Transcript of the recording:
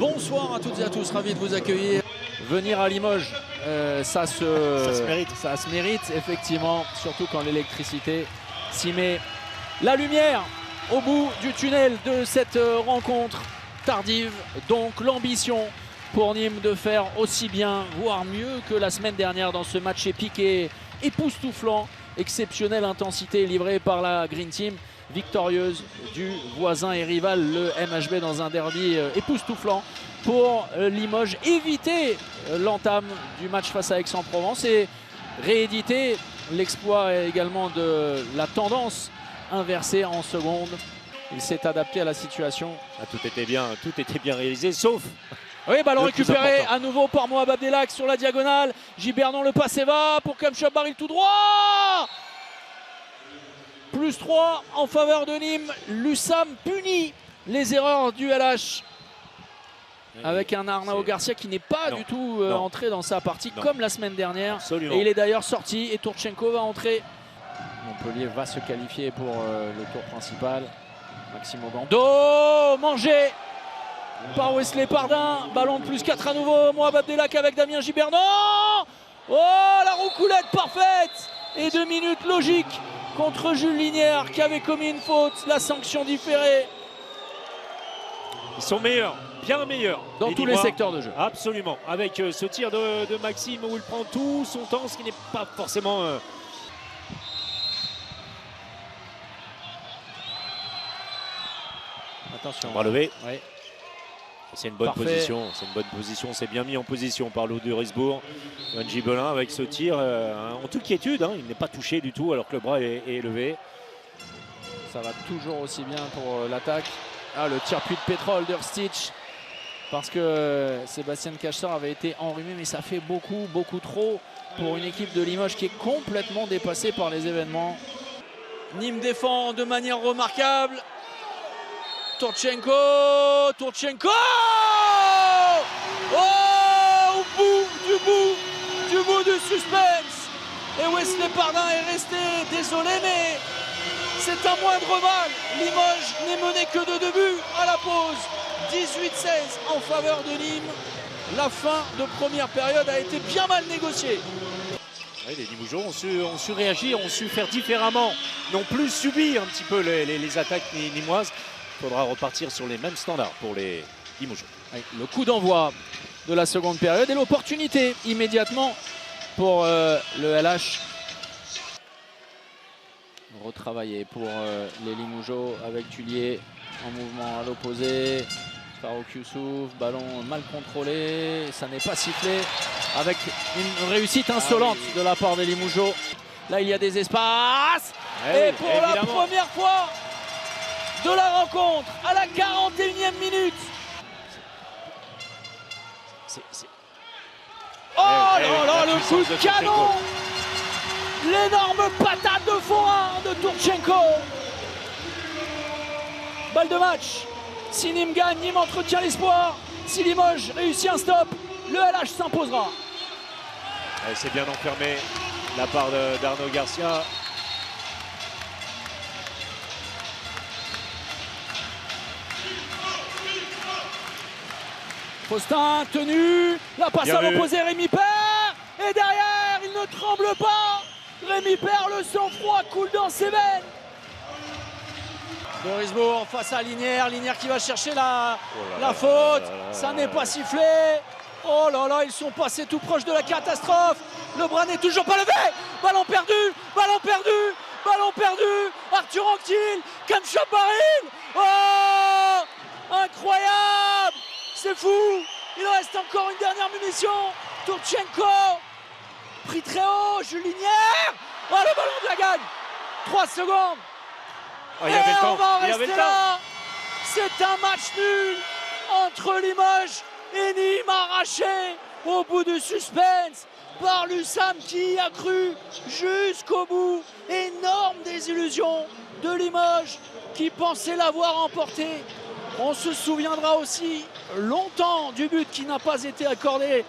Bonsoir à toutes et à tous, ravi de vous accueillir. Venir à Limoges, ça se mérite effectivement, surtout quand l'électricité s'y met. La lumière au bout du tunnel de cette rencontre tardive, donc l'ambition pour Nîmes de faire aussi bien, voire mieux que la semaine dernière dans ce match épique et époustouflant. Exceptionnelle intensité livrée par la Green Team, victorieuse du voisin et rival, le MHB, dans un derby époustouflant pour Limoges. Éviter l'entame du match face à Aix-en-Provence et rééditer l'exploit également de la tendance inversée en seconde. Il s'est adapté à la situation. Ah, tout était bien réalisé, sauf... Oui, ballon récupéré à nouveau par Moab Abdelhak sur la diagonale. Gibernon, le passe va pour Kemchab Baril tout droit. Plus 3 en faveur de Nîmes. L'USAM punit les erreurs du LH. Avec un Arnao Garcia qui n'est pas du tout entré dans sa partie comme la semaine dernière. Absolument. Et il est d'ailleurs sorti et Tourchenko va entrer. Montpellier va se qualifier pour le tour principal. Maxime Ogando, mangé par Wesley Pardin. Ballon de plus 4 à nouveau. Moab Abdelhak avec Damien Gibernon. Oh, la roucoulette parfaite. Et 2 minutes logiques contre Jules Linière qui avait commis une faute. La sanction différée. Ils sont meilleurs, bien meilleurs. Dans tous les secteurs de jeu. Absolument. Avec ce tir de Maxime où il prend tout son temps, ce qui n'est pas forcément... Attention. On va lever. Ouais. C'est une bonne position, c'est bien mis en position par l'eau de Risbourg. Yoann Gibelin avec ce tir en toute quiétude, il n'est pas touché du tout alors que le bras est levé. Ça va toujours aussi bien pour l'attaque. Ah, le tir puits de pétrole d'Urstich, parce que Sébastien Cachor avait été enrhumé, mais ça fait beaucoup trop pour une équipe de Limoges qui est complètement dépassée par les événements. Nîmes défend de manière remarquable. Tourchenko. Oh, au bout du suspense. Et Wesley Pardin est resté désolé, mais c'est un moindre mal. Limoges n'est mené que de 2 buts à la pause. 18-16 en faveur de Nîmes. La fin de première période a été bien mal négociée. Oui, les Limougeaux ont su réagir, ont su faire différemment, n'ont plus subi un petit peu les attaques nîmoises. Il faudra repartir sur les mêmes standards pour les Limougeaux. Le coup d'envoi de la seconde période et l'opportunité immédiatement pour le LH. Retravaillé pour les Limougeaux avec Tullier en mouvement à l'opposé. Farouk Youssouf, ballon mal contrôlé, ça n'est pas sifflé, avec une réussite insolente de la part des Limougeaux. Là il y a des espaces et pour la première fois de la rencontre à la 41e minute. Oh là là, le coup de canon, l'énorme patate de forain de Tourchenko. Balle de match. Si Nîmes gagne, Nîmes entretient l'espoir. Si Limoges réussit un stop, le LH s'imposera. C'est bien enfermé de la part d'Arnao Garcia. Faustin tenu, la passe à l'opposé, Rémi Père. Et derrière, il ne tremble pas. Rémi Père, le sang-froid coule dans ses veines. Dorisbourg face à Linière, Linière qui va chercher la faute, ça n'est pas sifflé. Oh là là, ils sont passés tout proche de la catastrophe. Le bras n'est toujours pas levé. Ballon perdu. Arthur Anctil, Kemchab Baril. Oh, incroyable. C'est fou. Il reste encore une dernière munition. Tourchenko, pris très haut, Jules Linière. Oh, le ballon de la gagne. 3 secondes. Oh, il y avait le temps. On va en rester là. C'est un match nul entre Limoges et Nîmes, arraché au bout du suspense par l'USAM qui a cru jusqu'au bout. Énorme désillusion de Limoges qui pensait l'avoir emporté. On se souviendra aussi longtemps du but qui n'a pas été accordé